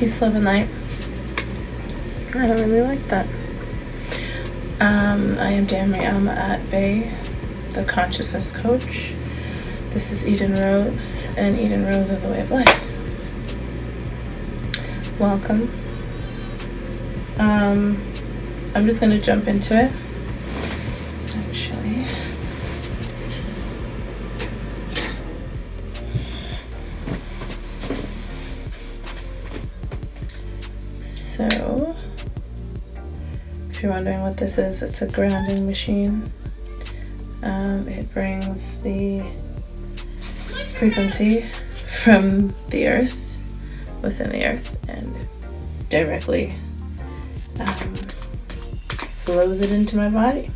Peace, love, and light. I don't really like that. I am Damri Alma at Bay, the consciousness coach. This is Eden Rose, and Eden Rose is a way of life. Welcome. I'm just going to jump into it. Actually. So, if you're wondering what this is, it's a grounding machine. It brings the frequency from the earth, within the earth, and it directly flows it into my body.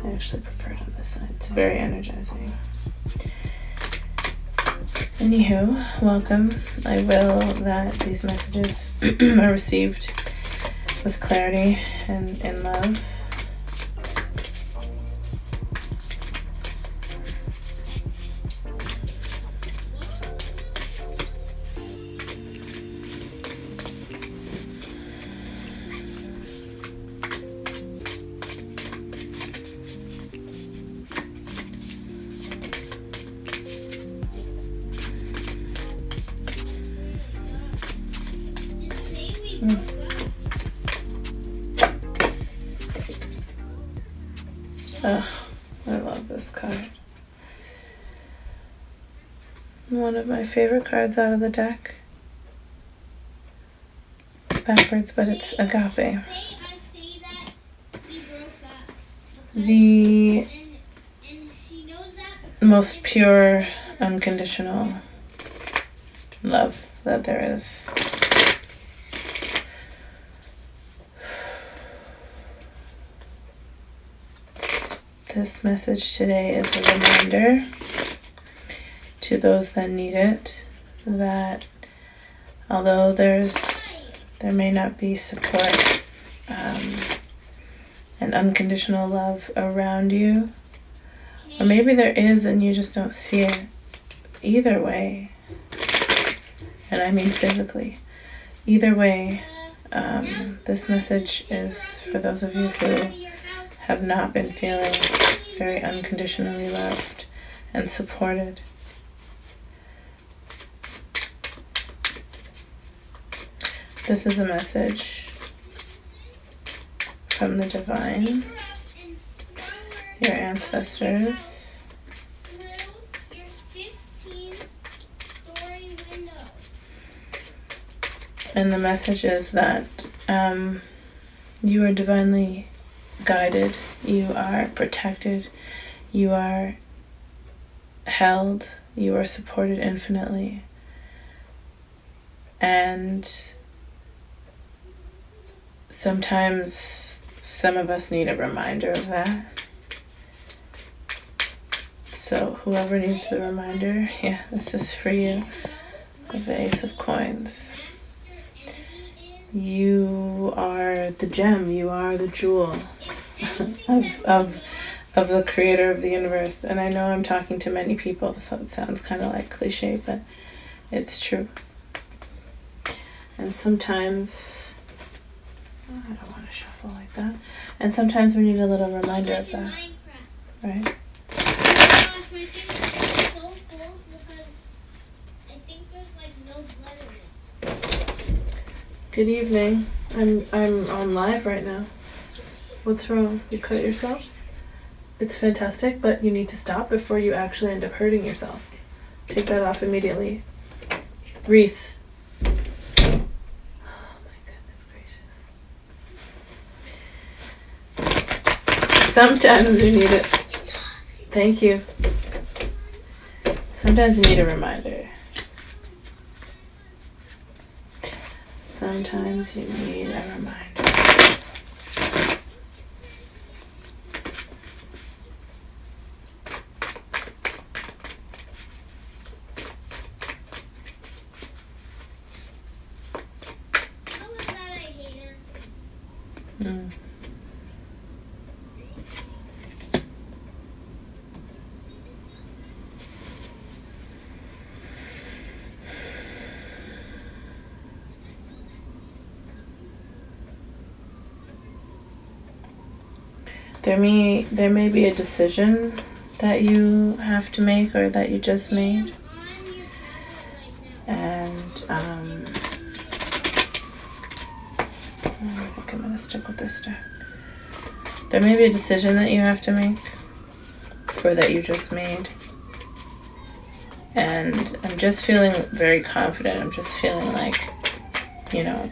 I actually prefer it on this side. It's very energizing. Anywho, welcome. I will that these messages are received with clarity and in love. Oh, I love this card. One of my favorite cards out of the deck. It's backwards, but it's agape. The most pure, unconditional love that there is. This message today is a reminder to those that need it that although there may not be support and unconditional love around you, or maybe there is and you just don't see it, either way, and I mean physically, either way, this message is for those of you who have not been feeling very unconditionally loved and supported. This is a message from the divine, your ancestors, and the message is that you are divinely guided, you are protected, you are held, you are supported infinitely, and sometimes some of us need a reminder of that. So whoever needs the reminder, yeah, this is for you. With the Ace of Coins. You are the gem, you are the jewel of the creator of the universe. And I know I'm talking to many people, so it sounds kind of like cliche, but it's true. And sometimes, I don't want to shuffle like that. And sometimes we need a little reminder of that, right? Good evening. I'm on live right now. What's wrong? You cut yourself? It's fantastic, but you need to stop before you actually end up hurting yourself. Take that off immediately. Reese. Oh my goodness gracious. Sometimes you need it. Thank you. Sometimes you need a reminder. Sometimes you need a reminder. How was that, I hate her? there may be a decision that you have to make or that you just made. And I think I'm going to stick with this deck. There may be a decision that you have to make or that you just made. And I'm just feeling very confident. I'm just feeling like, you know,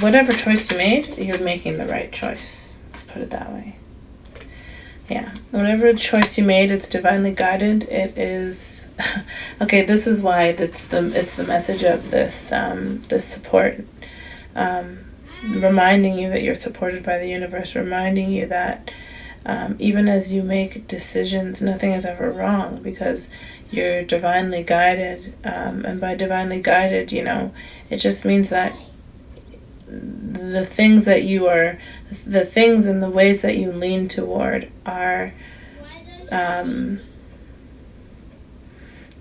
whatever choice you made, you're making the right choice. Let's put it that way. Yeah, whatever choice you made, it's divinely guided. It is okay. This is why it's the message of this this support, reminding you that you're supported by the universe, reminding you that even as you make decisions, nothing is ever wrong because you're divinely guided. And by divinely guided, you know, it just means that the things that you are, the things and the ways that you lean toward are,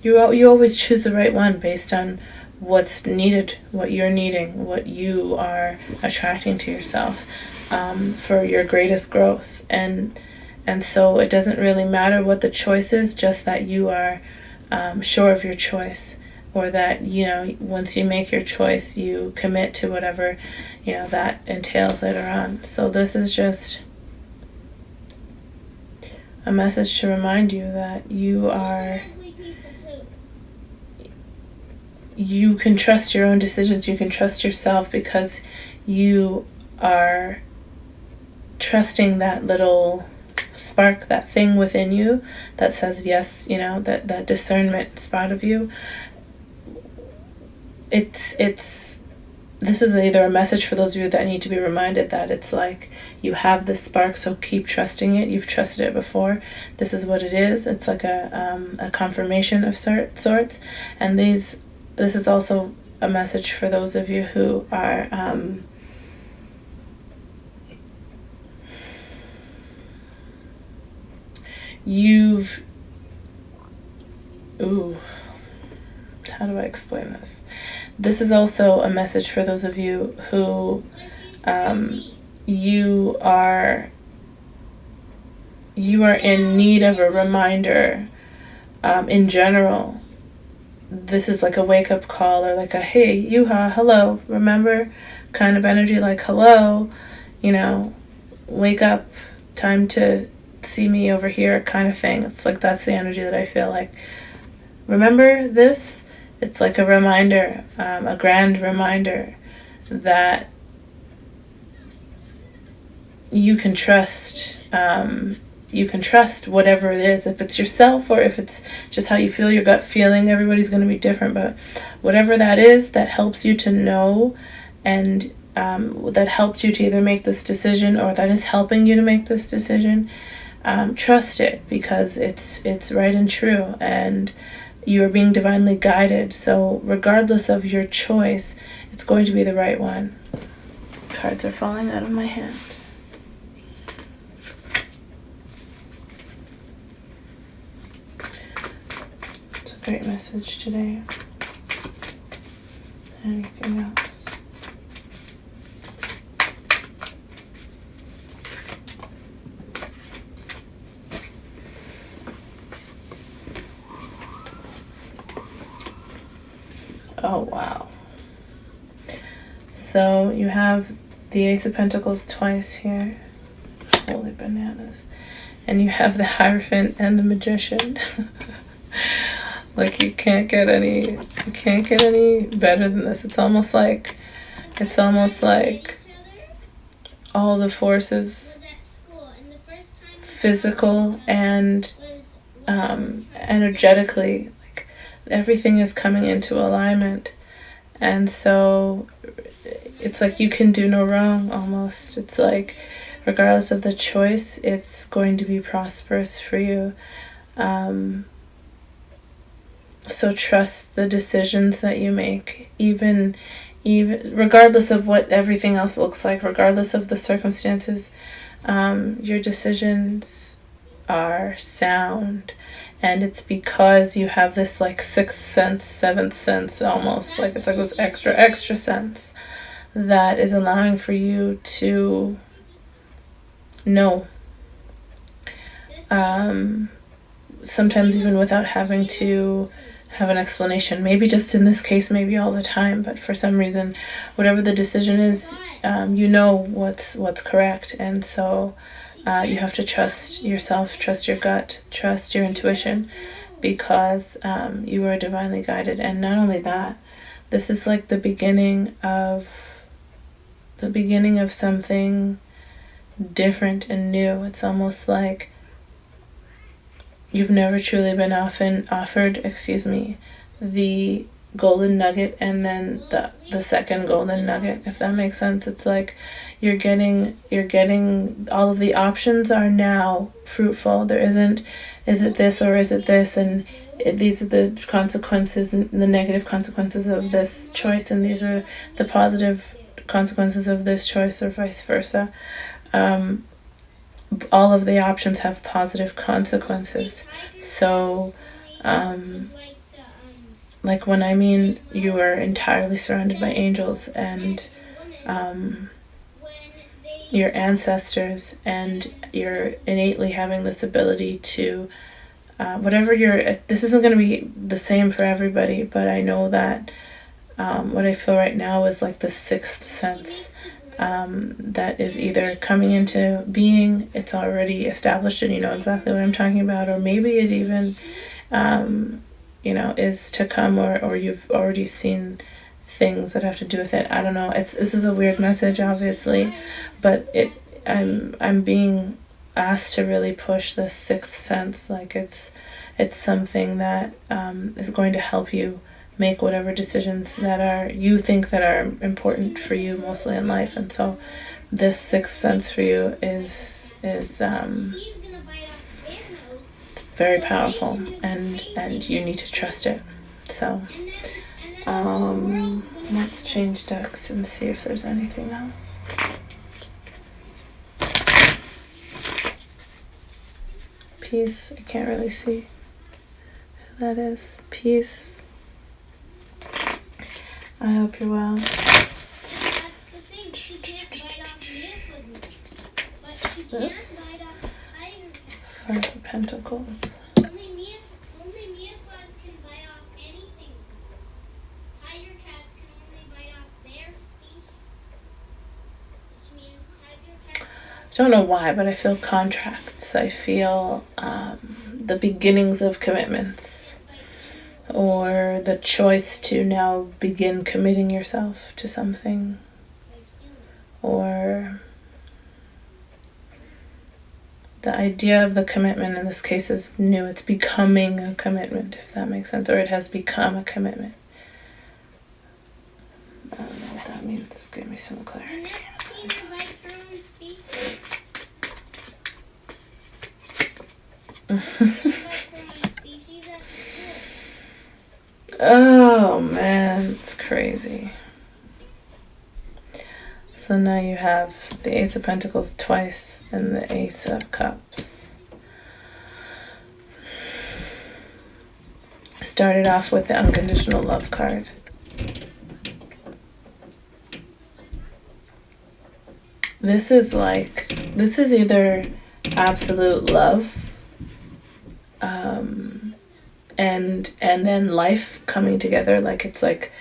you always choose the right one based on what's needed, what you're needing, what you are attracting to yourself for your greatest growth. And so it doesn't really matter what the choice is, just that you are sure of your choice. Or that, you know, once you make your choice, you commit to whatever, you know, that entails later on. So this is just a message to remind you that you can trust your own decisions. You can trust yourself because you are trusting that little spark, that thing within you that says yes, you know, that discernment spot of you. This is either a message for those of you that need to be reminded that it's like you have this spark, so keep trusting it. You've trusted it before. This is what it is. It's like a confirmation of sorts. And this is also a message for those of you who are how do I explain this? This is also a message for those of you who you are in need of a reminder. In general, this is like a wake-up call or like a hey, you-ha, hello, remember kind of energy, like hello, you know, wake up, time to see me over here kind of thing. It's like that's the energy that I feel like. Remember this? It's like a reminder, a grand reminder that you can trust whatever it is, if it's yourself or if it's just how you feel, your gut feeling. Everybody's going to be different, but whatever that is that helps you to know and that helped you to either make this decision or that is helping you to make this decision, trust it because it's right and true, and you are being divinely guided. So regardless of your choice, it's going to be the right one. Cards are falling out of my hand. It's a great message today. Anything else? Oh, wow. So you have the Ace of Pentacles twice here. Holy bananas. And you have the Hierophant and the Magician. Like you can't get any better than this. It's almost like all the forces, physical and energetically, everything is coming into alignment, and so it's like you can do no wrong almost. It's like regardless of the choice, it's going to be prosperous for you. So trust the decisions that you make, even regardless of what everything else looks like, regardless of the circumstances. Your decisions are sound And it's because you have this like sixth sense, seventh sense, almost like it's like this extra sense that is allowing for you to know. Sometimes even without having to have an explanation. Maybe just in this case, maybe all the time, but for some reason, whatever the decision is, you know what's correct. And so you have to trust yourself, trust your gut, trust your intuition, because you are divinely guided. And not only that, this is like the beginning of something different and new. It's almost like you've never truly been offered the golden nugget and then the second golden nugget, if that makes sense. It's like you're getting all of the options are now fruitful. There isn't, is it this or is it this, and these are the consequences and the negative consequences of this choice, and these are the positive consequences of this choice, or vice versa. All of the options have positive consequences. So like when I mean you are entirely surrounded by angels and your ancestors, and you're innately having this ability to whatever this isn't going to be the same for everybody, but I know that what I feel right now is like the sixth sense that is either coming into being. It's already established and you know exactly what I'm talking about, or maybe it even is to come, or you've already seen things that have to do with it. I don't know. This is a weird message, obviously, but I'm being asked to really push the sixth sense. Like it's something that is going to help you make whatever decisions that you think that are important for you mostly in life. And so this sixth sense for you is very powerful, and you need to trust it. So let's change decks and see if there's anything else. Peace. I can't really see who that is. Peace. I hope you're well. This Five of Pentacles. Only Mia class can bite off anything. Tiger cats can only bite off their species, which means tiger cats. I don't know why, but I feel contracts. I feel the beginnings of commitments, or the choice to now begin committing yourself to something, or the idea of the commitment in this case is new. It's becoming a commitment, if that makes sense, or it has become a commitment. I don't know what that means. Give me some clarity. Oh man, it's crazy. So now you have the Ace of Pentacles twice and the Ace of Cups. Started off with the unconditional love card. This is either absolute love, and then life coming together, like it's like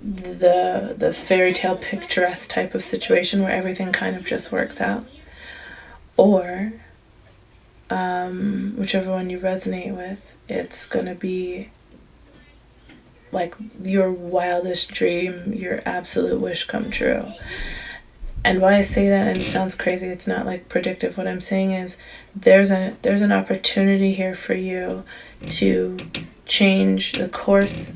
the fairy tale picturesque type of situation where everything kind of just works out, or whichever one you resonate with, it's gonna be like your wildest dream, your absolute wish come true. And why I say that, and it sounds crazy, it's not like predictive. What I'm saying is there's an opportunity here for you to change the course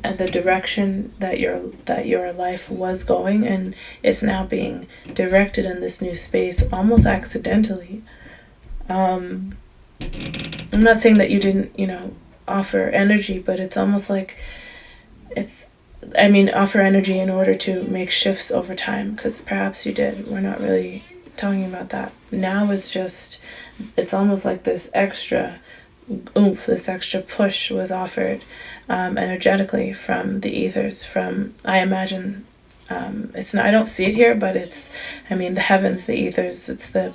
and the direction that your life was going, and it's now being directed in this new space almost accidentally. I'm not saying that you didn't, offer energy, but it's almost like offer energy in order to make shifts over time, because perhaps you did. We're not really talking about that. Now it's almost like this extra, oomph, this extra push was offered energetically from the ethers, from, I imagine, it's not, I don't see it here, but it's, I mean, the heavens, the ethers, it's the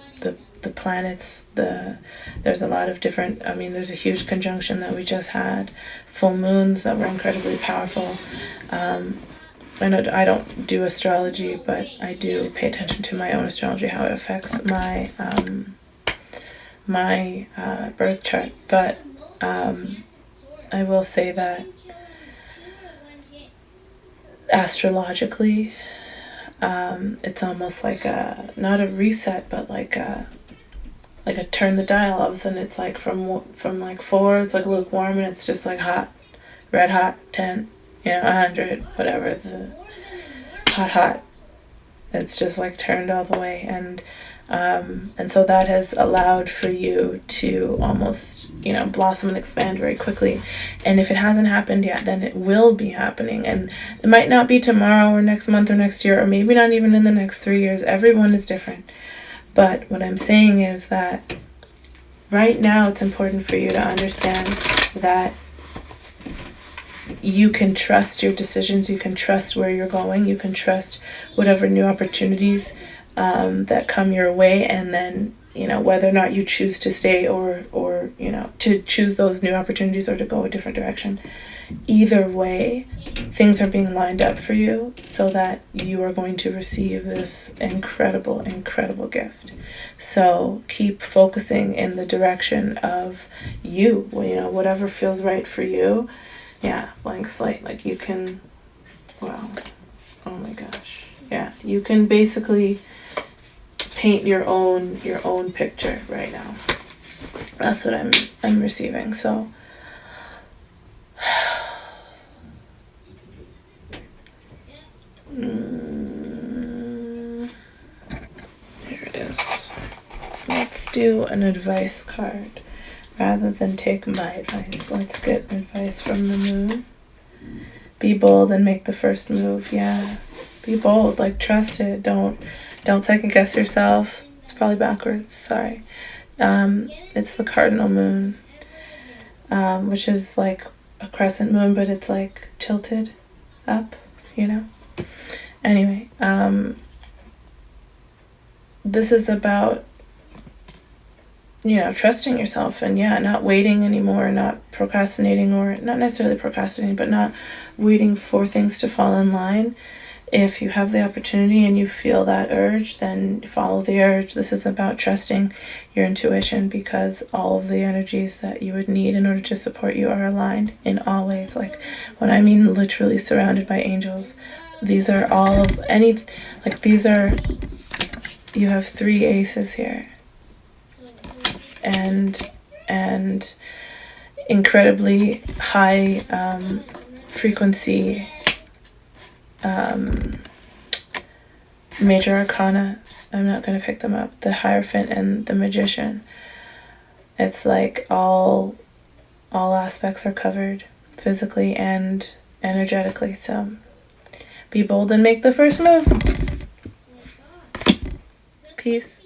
planets, there's a lot of different, I mean, there's a huge conjunction that we just had, full moons that were incredibly powerful. I know I don't do astrology, but I do pay attention to my own astrology, how it affects my birth chart. But I will say that astrologically, it's almost like a, not a reset, but like a turn the dial. All of a sudden, it's like from like 4, it's like lukewarm, and it's just like hot, red hot, 10, 100, whatever, the hot. It's just like turned all the way, and so that has allowed for you to almost, blossom and expand very quickly. And if it hasn't happened yet, then it will be happening, and it might not be tomorrow or next month or next year, or maybe not even in the next 3 years. Everyone is different. But what I'm saying is that right now it's important for you to understand that you can trust your decisions, you can trust where you're going, you can trust whatever new opportunities that come your way, and then, whether or not you choose to stay or to choose those new opportunities or to go a different direction. Either way, things are being lined up for you so that you are going to receive this incredible, incredible gift. So keep focusing in the direction of you, whatever feels right for you. Yeah, blank slate. Like you can, wow, oh my gosh. Yeah, you can basically paint your own picture right now. That's what I'm receiving. So here it is. Let's do an advice card. Rather than take my advice, let's get advice from the moon. Be bold and make the first move. Yeah, be bold. Like, trust it. Don't second guess yourself. It's probably backwards. Sorry. It's the cardinal moon, which is like a crescent moon, but it's like tilted up. Anyway, this is about trusting yourself, and not waiting anymore, not procrastinating, or not necessarily procrastinating, but not waiting for things to fall in line. If you have the opportunity and you feel that urge, then follow the urge. This is about trusting your intuition, because all of the energies that you would need in order to support you are aligned in all ways. Like, when I mean literally surrounded by angels, these are all of any, like, these are, you have 3 aces here. And incredibly high frequency major arcana. I'm not going to pick them up. The Hierophant and the Magician. It's like all aspects are covered, physically and energetically. So be bold and make the first move. Peace.